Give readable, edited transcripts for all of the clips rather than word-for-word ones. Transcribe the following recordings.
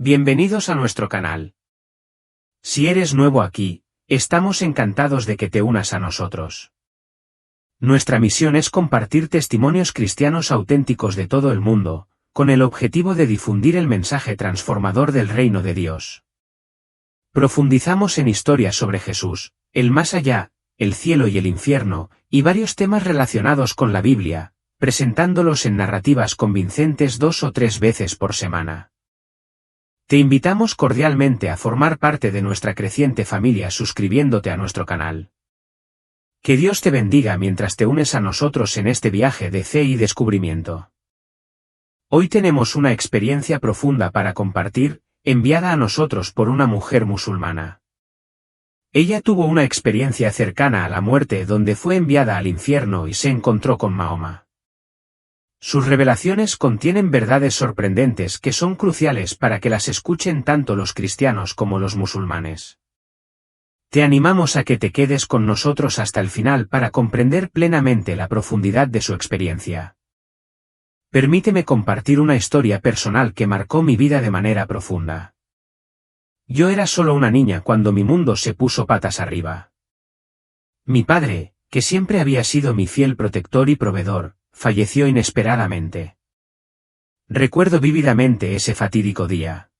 Bienvenidos a nuestro canal. Si eres nuevo aquí, estamos encantados de que te unas a nosotros. Nuestra misión es compartir testimonios cristianos auténticos de todo el mundo, con el objetivo de difundir el mensaje transformador del reino de Dios. Profundizamos en historias sobre Jesús, el más allá, el cielo y el infierno, y varios temas relacionados con la Biblia, presentándolos en narrativas convincentes 2 o 3 veces por semana. Te invitamos cordialmente a formar parte de nuestra creciente familia suscribiéndote a nuestro canal. Que Dios te bendiga mientras te unes a nosotros en este viaje de fe y descubrimiento. Hoy tenemos una experiencia profunda para compartir, enviada a nosotros por una mujer musulmana. Ella tuvo una experiencia cercana a la muerte donde fue enviada al infierno y se encontró con Mahoma. Sus revelaciones contienen verdades sorprendentes que son cruciales para que las escuchen tanto los cristianos como los musulmanes. Te animamos a que te quedes con nosotros hasta el final para comprender plenamente la profundidad de su experiencia. Permíteme compartir una historia personal que marcó mi vida de manera profunda. Yo era solo una niña cuando mi mundo se puso patas arriba. Mi padre, que siempre había sido mi fiel protector y proveedor, falleció inesperadamente. Recuerdo vívidamente ese fatídico día.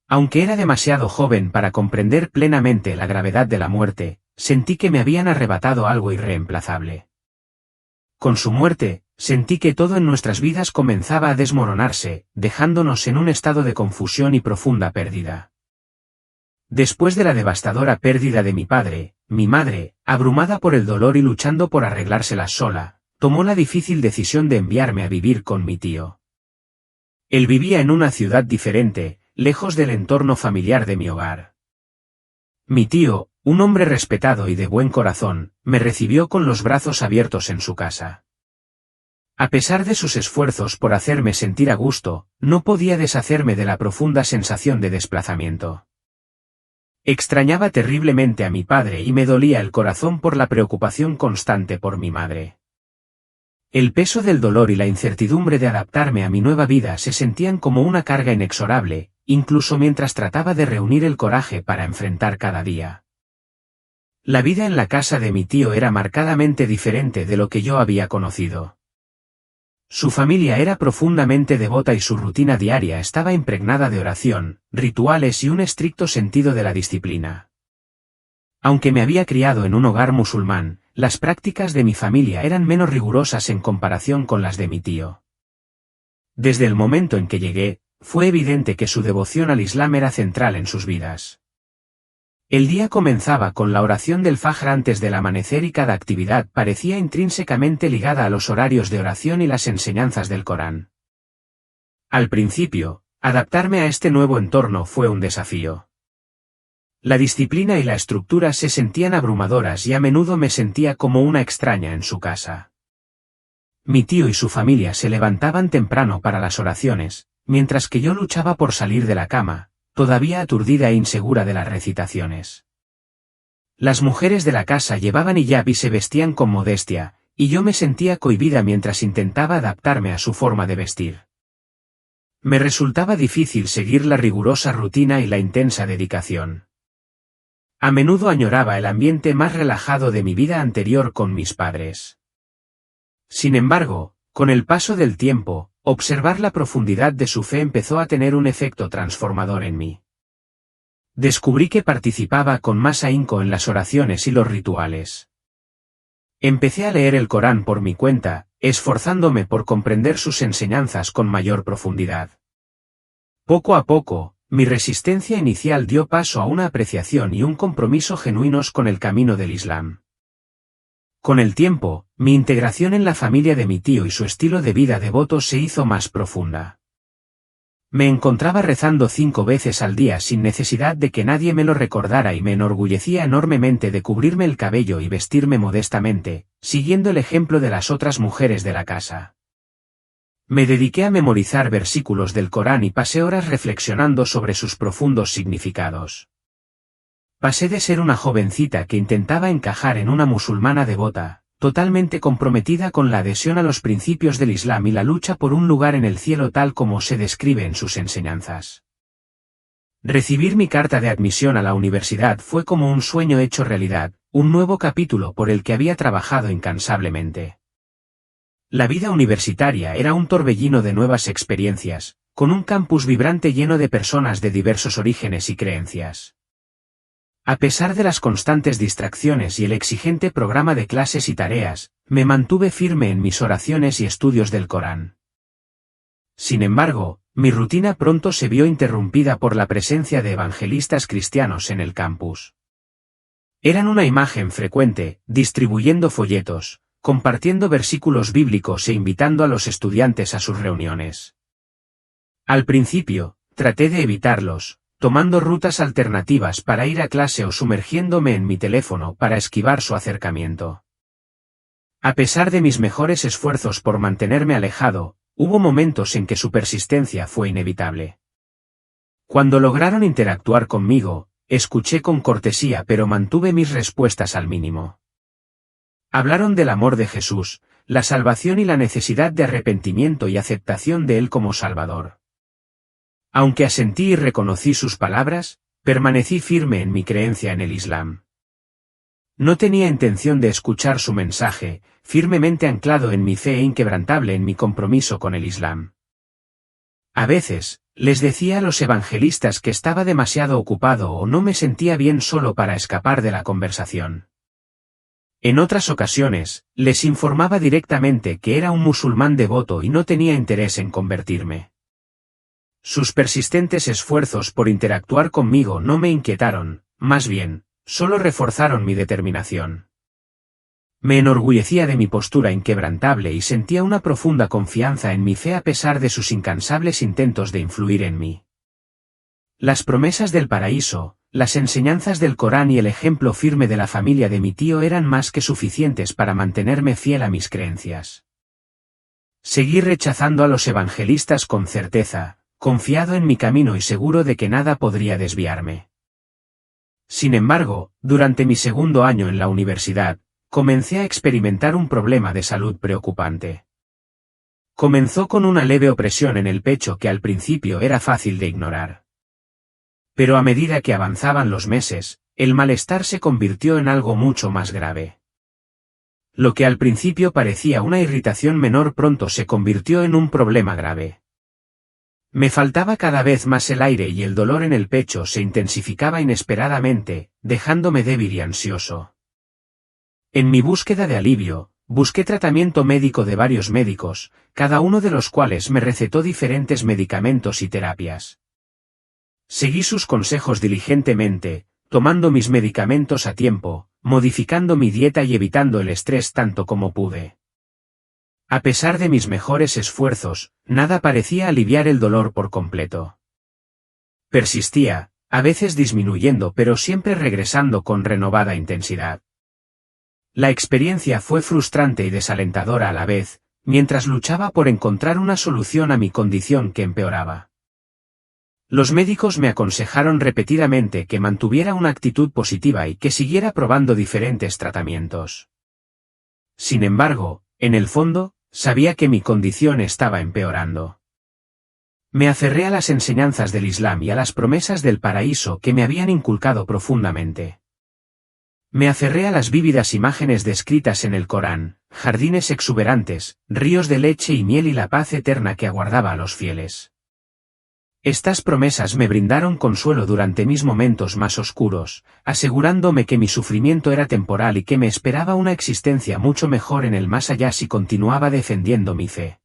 Aunque era demasiado joven para comprender plenamente la gravedad de la muerte, sentí que me habían arrebatado algo irreemplazable. Con su muerte, sentí que todo en nuestras vidas comenzaba a desmoronarse, dejándonos en un estado de confusión y profunda pérdida. Después de la devastadora pérdida de mi padre, mi madre, abrumada por el dolor y luchando por arreglárselas sola, tomó la difícil decisión de enviarme a vivir con mi tío. Él vivía en una ciudad diferente, lejos del entorno familiar de mi hogar. Mi tío, un hombre respetado y de buen corazón, me recibió con los brazos abiertos en su casa. A pesar de sus esfuerzos por hacerme sentir a gusto, no podía deshacerme de la profunda sensación de desplazamiento. Extrañaba terriblemente a mi padre y me dolía el corazón por la preocupación constante por mi madre. El peso del dolor y la incertidumbre de adaptarme a mi nueva vida se sentían como una carga inexorable, incluso mientras trataba de reunir el coraje para enfrentar cada día. La vida en la casa de mi tío era marcadamente diferente de lo que yo había conocido. Su familia era profundamente devota y su rutina diaria estaba impregnada de oración, rituales y un estricto sentido de la disciplina. Aunque me había criado en un hogar musulmán, las prácticas de mi familia eran menos rigurosas en comparación con las de mi tío. Desde el momento en que llegué, fue evidente que su devoción al Islam era central en sus vidas. El día comenzaba con la oración del Fajr antes del amanecer y cada actividad parecía intrínsecamente ligada a los horarios de oración y las enseñanzas del Corán. Al principio, adaptarme a este nuevo entorno fue un desafío. La disciplina y la estructura se sentían abrumadoras y a menudo me sentía como una extraña en su casa. Mi tío y su familia se levantaban temprano para las oraciones, mientras que yo luchaba por salir de la cama, todavía aturdida e insegura de las recitaciones. Las mujeres de la casa llevaban hijab y se vestían con modestia, y yo me sentía cohibida mientras intentaba adaptarme a su forma de vestir. Me resultaba difícil seguir la rigurosa rutina y la intensa dedicación. A menudo añoraba el ambiente más relajado de mi vida anterior con mis padres. Sin embargo, con el paso del tiempo, observar la profundidad de su fe empezó a tener un efecto transformador en mí. Descubrí que participaba con más ahínco en las oraciones y los rituales. Empecé a leer el Corán por mi cuenta, esforzándome por comprender sus enseñanzas con mayor profundidad. Poco a poco, mi resistencia inicial dio paso a una apreciación y un compromiso genuinos con el camino del Islam. Con el tiempo, mi integración en la familia de mi tío y su estilo de vida devoto se hizo más profunda. Me encontraba rezando 5 veces al día sin necesidad de que nadie me lo recordara y me enorgullecía enormemente de cubrirme el cabello y vestirme modestamente, siguiendo el ejemplo de las otras mujeres de la casa. Me dediqué a memorizar versículos del Corán y pasé horas reflexionando sobre sus profundos significados. Pasé de ser una jovencita que intentaba encajar en una musulmana devota, totalmente comprometida con la adhesión a los principios del Islam y la lucha por un lugar en el cielo tal como se describe en sus enseñanzas, Recibir mi carta de admisión a la universidad fue como un sueño hecho realidad, un nuevo capítulo por el que había trabajado incansablemente. La vida universitaria era un torbellino de nuevas experiencias, con un campus vibrante lleno de personas de diversos orígenes y creencias. A pesar de las constantes distracciones y el exigente programa de clases y tareas, me mantuve firme en mis oraciones y estudios del Corán. Sin embargo, mi rutina pronto se vio interrumpida por la presencia de evangelistas cristianos en el campus. Eran una imagen frecuente, distribuyendo folletos, compartiendo versículos bíblicos e invitando a los estudiantes a sus reuniones. Al principio, traté de evitarlos, tomando rutas alternativas para ir a clase o sumergiéndome en mi teléfono para esquivar su acercamiento. A pesar de mis mejores esfuerzos por mantenerme alejado, hubo momentos en que su persistencia fue inevitable. Cuando lograron interactuar conmigo, escuché con cortesía pero mantuve mis respuestas al mínimo. Hablaron del amor de Jesús, la salvación y la necesidad de arrepentimiento y aceptación de Él como Salvador. Aunque asentí y reconocí sus palabras, permanecí firme en mi creencia en el Islam. No tenía intención de escuchar su mensaje, firmemente anclado en mi fe e inquebrantable en mi compromiso con el Islam. A veces, les decía a los evangelistas que estaba demasiado ocupado o no me sentía bien solo para escapar de la conversación. En otras ocasiones, les informaba directamente que era un musulmán devoto y no tenía interés en convertirme. Sus persistentes esfuerzos por interactuar conmigo no me inquietaron, más bien, solo reforzaron mi determinación. Me enorgullecía de mi postura inquebrantable y sentía una profunda confianza en mi fe a pesar de sus incansables intentos de influir en mí. Las promesas del paraíso, las enseñanzas del Corán y el ejemplo firme de la familia de mi tío eran más que suficientes para mantenerme fiel a mis creencias. Seguí rechazando a los evangelistas con certeza, confiado en mi camino y seguro de que nada podría desviarme. Sin embargo, durante mi segundo año en la universidad, comencé a experimentar un problema de salud preocupante. Comenzó con una leve opresión en el pecho que al principio era fácil de ignorar. Pero a medida que avanzaban los meses, el malestar se convirtió en algo mucho más grave. Lo que al principio parecía una irritación menor pronto se convirtió en un problema grave. Me faltaba cada vez más el aire y el dolor en el pecho se intensificaba inesperadamente, dejándome débil y ansioso. En mi búsqueda de alivio, busqué tratamiento médico de varios médicos, cada uno de los cuales me recetó diferentes medicamentos y terapias. Seguí sus consejos diligentemente, tomando mis medicamentos a tiempo, modificando mi dieta y evitando el estrés tanto como pude. A pesar de mis mejores esfuerzos, nada parecía aliviar el dolor por completo. Persistía, a veces disminuyendo pero siempre regresando con renovada intensidad. La experiencia fue frustrante y desalentadora a la vez, mientras luchaba por encontrar una solución a mi condición que empeoraba. Los médicos me aconsejaron repetidamente que mantuviera una actitud positiva y que siguiera probando diferentes tratamientos. Sin embargo, en el fondo, sabía que mi condición estaba empeorando. Me aferré a las enseñanzas del Islam y a las promesas del paraíso que me habían inculcado profundamente. Me aferré a las vívidas imágenes descritas en el Corán, jardines exuberantes, ríos de leche y miel y la paz eterna que aguardaba a los fieles. Estas promesas me brindaron consuelo durante mis momentos más oscuros, asegurándome que mi sufrimiento era temporal y que me esperaba una existencia mucho mejor en el más allá si continuaba defendiendo mi fe.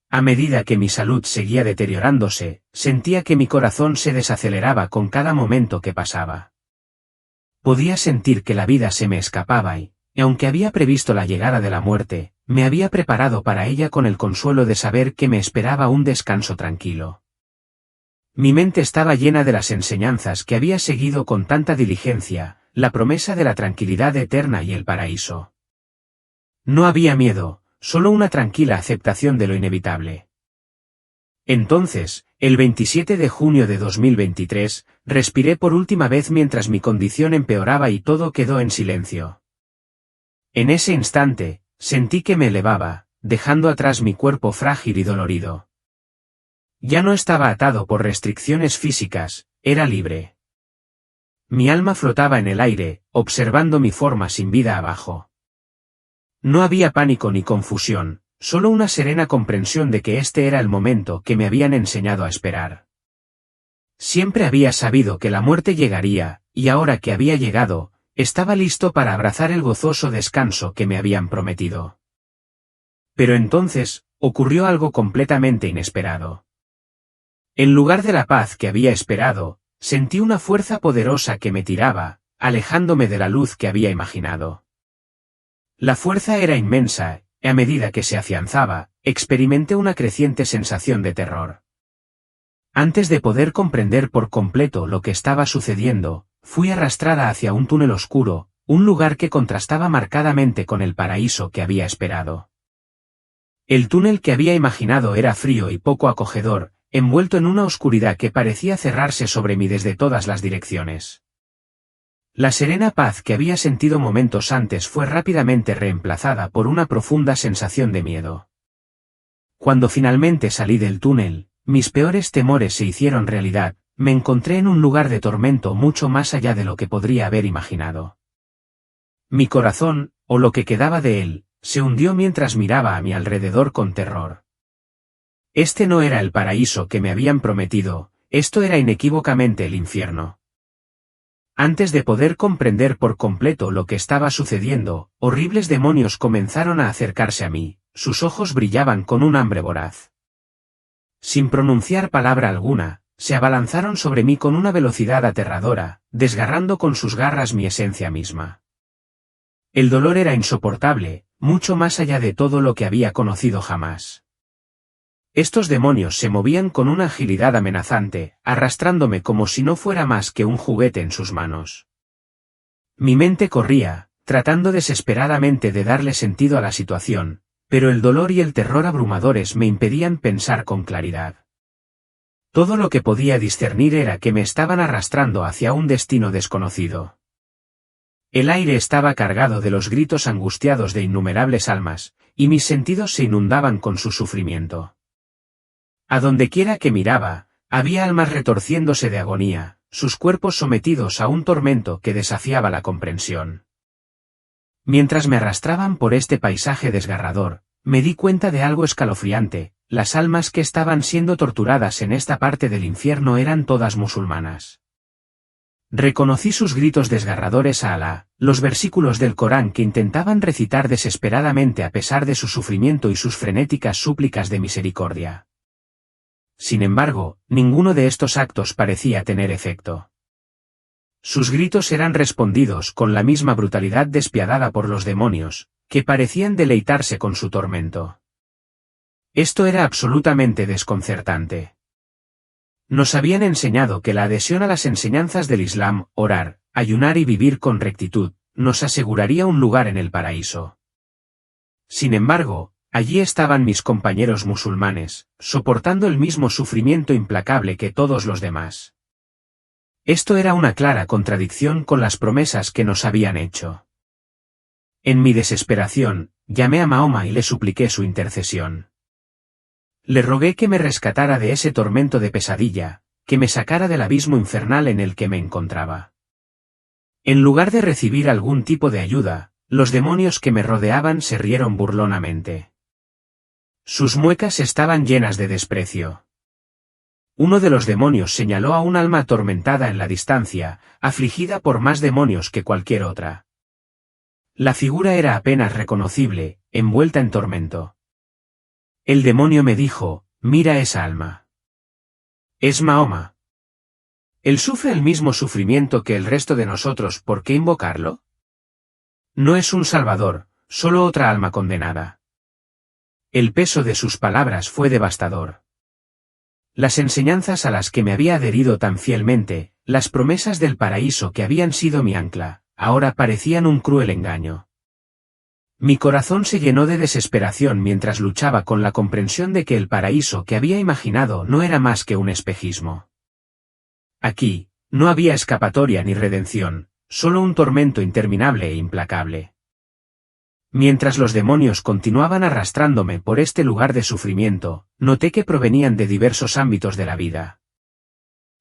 A medida que mi salud seguía deteriorándose, sentía que mi corazón se desaceleraba con cada momento que pasaba. Podía sentir que la vida se me escapaba y, aunque había previsto la llegada de la muerte, me había preparado para ella con el consuelo de saber que me esperaba un descanso tranquilo. Mi mente estaba llena de las enseñanzas que había seguido con tanta diligencia, la promesa de la tranquilidad eterna y el paraíso. No había miedo, solo una tranquila aceptación de lo inevitable. Entonces, el 27 de junio de 2023, respiré por última vez mientras mi condición empeoraba y todo quedó en silencio. En ese instante, sentí que me elevaba, dejando atrás mi cuerpo frágil y dolorido. Ya no estaba atado por restricciones físicas, Era libre. Mi alma flotaba en el aire, observando mi forma sin vida abajo. No había pánico ni confusión, solo una serena comprensión de que este era el momento que me habían enseñado a esperar. Siempre había sabido que la muerte llegaría, y ahora que había llegado, estaba listo para abrazar el gozoso descanso que me habían prometido. Pero entonces, ocurrió algo completamente inesperado. En lugar de la paz que había esperado, sentí una fuerza poderosa que me tiraba, alejándome de la luz que había imaginado. La fuerza era inmensa, y a medida que se afianzaba, experimenté una creciente sensación de terror. Antes de poder comprender por completo lo que estaba sucediendo, fui arrastrada hacia un túnel oscuro, un lugar que contrastaba marcadamente con el paraíso que había esperado. El túnel que había imaginado era frío y poco acogedor, envuelto en una oscuridad que parecía cerrarse sobre mí desde todas las direcciones. La serena paz que había sentido momentos antes fue rápidamente reemplazada por una profunda sensación de miedo. Cuando finalmente salí del túnel, mis peores temores se hicieron realidad, me encontré en un lugar de tormento mucho más allá de lo que podría haber imaginado. Mi corazón, o lo que quedaba de él, se hundió mientras miraba a mi alrededor con terror. Este no era el paraíso que me habían prometido, esto era inequívocamente el infierno. Antes de poder comprender por completo lo que estaba sucediendo, horribles demonios comenzaron a acercarse a mí, sus ojos brillaban con un hambre voraz. Sin pronunciar palabra alguna, se abalanzaron sobre mí con una velocidad aterradora, desgarrando con sus garras mi esencia misma. El dolor era insoportable, mucho más allá de todo lo que había conocido jamás. Estos demonios se movían con una agilidad amenazante, arrastrándome como si no fuera más que un juguete en sus manos. Mi mente corría, tratando desesperadamente de darle sentido a la situación, pero el dolor y el terror abrumadores me impedían pensar con claridad. Todo lo que podía discernir era que me estaban arrastrando hacia un destino desconocido. El aire estaba cargado de los gritos angustiados de innumerables almas, y mis sentidos se inundaban con su sufrimiento. A dondequiera que miraba, había almas retorciéndose de agonía, sus cuerpos sometidos a un tormento que desafiaba la comprensión. Mientras me arrastraban por este paisaje desgarrador, me di cuenta de algo escalofriante: las almas que estaban siendo torturadas en esta parte del infierno eran todas musulmanas. Reconocí sus gritos desgarradores a Alá, los versículos del Corán que intentaban recitar desesperadamente a pesar de su sufrimiento y sus frenéticas súplicas de misericordia. Sin embargo, ninguno de estos actos parecía tener efecto. Sus gritos eran respondidos con la misma brutalidad despiadada por los demonios, que parecían deleitarse con su tormento. Esto era absolutamente desconcertante. Nos habían enseñado que la adhesión a las enseñanzas del Islam, orar, ayunar y vivir con rectitud, nos aseguraría un lugar en el paraíso. Sin embargo, allí estaban mis compañeros musulmanes, soportando el mismo sufrimiento implacable que todos los demás. Esto era una clara contradicción con las promesas que nos habían hecho. En mi desesperación, llamé a Mahoma y le supliqué su intercesión. Le rogué que me rescatara de ese tormento de pesadilla, que me sacara del abismo infernal en el que me encontraba. En lugar de recibir algún tipo de ayuda, los demonios que me rodeaban se rieron burlonamente. Sus muecas estaban llenas de desprecio. Uno de los demonios señaló a un alma atormentada en la distancia, afligida por más demonios que cualquier otra. La figura era apenas reconocible, envuelta en tormento. El demonio me dijo: mira esa alma. Es Mahoma. Él sufre el mismo sufrimiento que el resto de nosotros, ¿por qué invocarlo? No es un salvador, solo otra alma condenada. El peso de sus palabras fue devastador. Las enseñanzas a las que me había adherido tan fielmente, las promesas del paraíso que habían sido mi ancla, ahora parecían un cruel engaño. Mi corazón se llenó de desesperación mientras luchaba con la comprensión de que el paraíso que había imaginado no era más que un espejismo. Aquí, no había escapatoria ni redención, solo un tormento interminable e implacable. Mientras los demonios continuaban arrastrándome por este lugar de sufrimiento, noté que provenían de diversos ámbitos de la vida.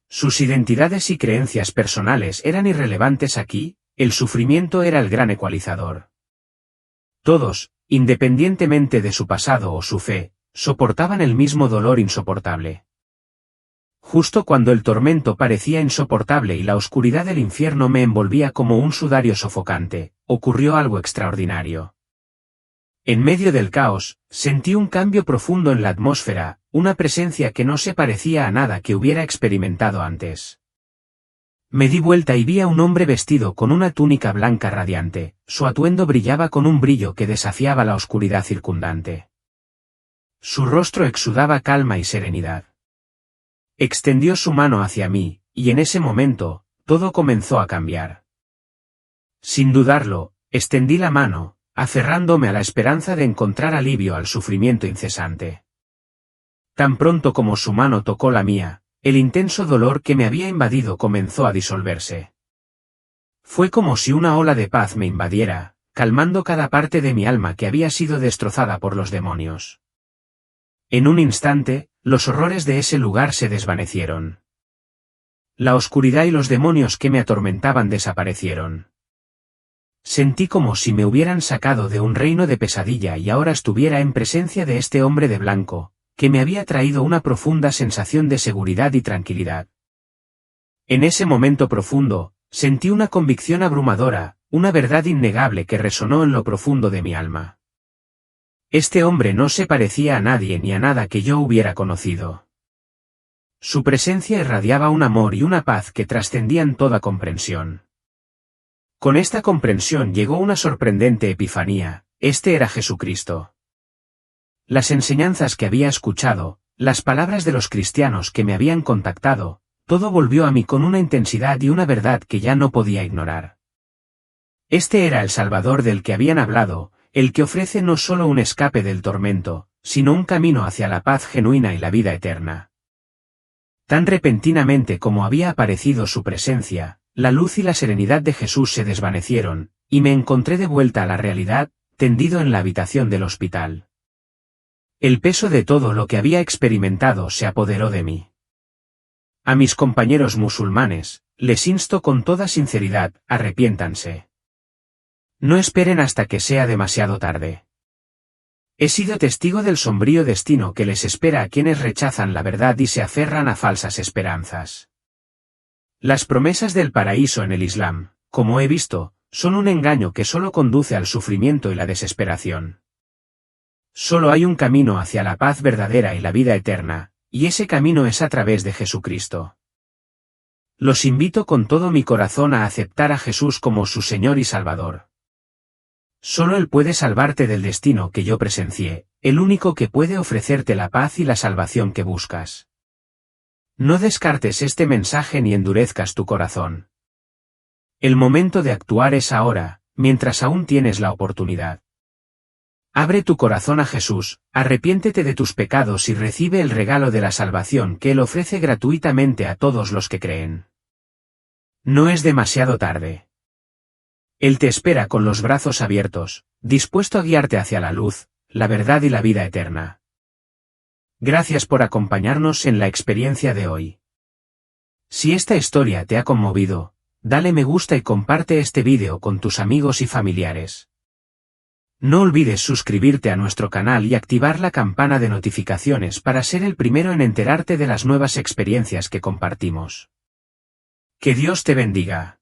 Sus identidades y creencias personales eran irrelevantes aquí, el sufrimiento era el gran ecualizador. Todos, independientemente de su pasado o su fe, soportaban el mismo dolor insoportable. Justo cuando el tormento parecía insoportable y la oscuridad del infierno me envolvía como un sudario sofocante, ocurrió algo extraordinario. En medio del caos, sentí un cambio profundo en la atmósfera, una presencia que no se parecía a nada que hubiera experimentado antes. Me di vuelta y vi a un hombre vestido con una túnica blanca radiante, su atuendo brillaba con un brillo que desafiaba la oscuridad circundante. Su rostro exudaba calma y serenidad. Extendió su mano hacia mí, y en ese momento, todo comenzó a cambiar. Sin dudarlo, extendí la mano, aferrándome a la esperanza de encontrar alivio al sufrimiento incesante. Tan pronto como su mano tocó la mía, el intenso dolor que me había invadido comenzó a disolverse. Fue como si una ola de paz me invadiera, calmando cada parte de mi alma que había sido destrozada por los demonios. En un instante, los horrores de ese lugar se desvanecieron. La oscuridad y los demonios que me atormentaban desaparecieron. Sentí como si me hubieran sacado de un reino de pesadilla y ahora estuviera en presencia de este hombre de blanco, que me había traído una profunda sensación de seguridad y tranquilidad. En ese momento profundo, sentí una convicción abrumadora, una verdad innegable que resonó en lo profundo de mi alma. Este hombre no se parecía a nadie ni a nada que yo hubiera conocido. Su presencia irradiaba un amor y una paz que trascendían toda comprensión. Con esta comprensión llegó una sorprendente epifanía, este era Jesucristo. Las enseñanzas que había escuchado, las palabras de los cristianos que me habían contactado, todo volvió a mí con una intensidad y una verdad que ya no podía ignorar. Este era el Salvador del que habían hablado, el que ofrece no solo un escape del tormento, sino un camino hacia la paz genuina y la vida eterna. Tan repentinamente como había aparecido su presencia, la luz y la serenidad de Jesús se desvanecieron, y me encontré de vuelta a la realidad, tendido en la habitación del hospital. El peso de todo lo que había experimentado se apoderó de mí. A mis compañeros musulmanes, les insto con toda sinceridad, arrepiéntanse. No esperen hasta que sea demasiado tarde. He sido testigo del sombrío destino que les espera a quienes rechazan la verdad y se aferran a falsas esperanzas. Las promesas del paraíso en el Islam, como he visto, son un engaño que solo conduce al sufrimiento y la desesperación. Solo hay un camino hacia la paz verdadera y la vida eterna, y ese camino es a través de Jesucristo. Los invito con todo mi corazón a aceptar a Jesús como su Señor y Salvador. Solo Él puede salvarte del destino que yo presencié, el único que puede ofrecerte la paz y la salvación que buscas. No descartes este mensaje ni endurezcas tu corazón. El momento de actuar es ahora, mientras aún tienes la oportunidad. Abre tu corazón a Jesús, arrepiéntete de tus pecados y recibe el regalo de la salvación que Él ofrece gratuitamente a todos los que creen. No es demasiado tarde. Él te espera con los brazos abiertos, dispuesto a guiarte hacia la luz, la verdad y la vida eterna. Gracias por acompañarnos en la experiencia de hoy. Si esta historia te ha conmovido, dale me gusta y comparte este vídeo con tus amigos y familiares. No olvides suscribirte a nuestro canal y activar la campana de notificaciones para ser el primero en enterarte de las nuevas experiencias que compartimos. Que Dios te bendiga.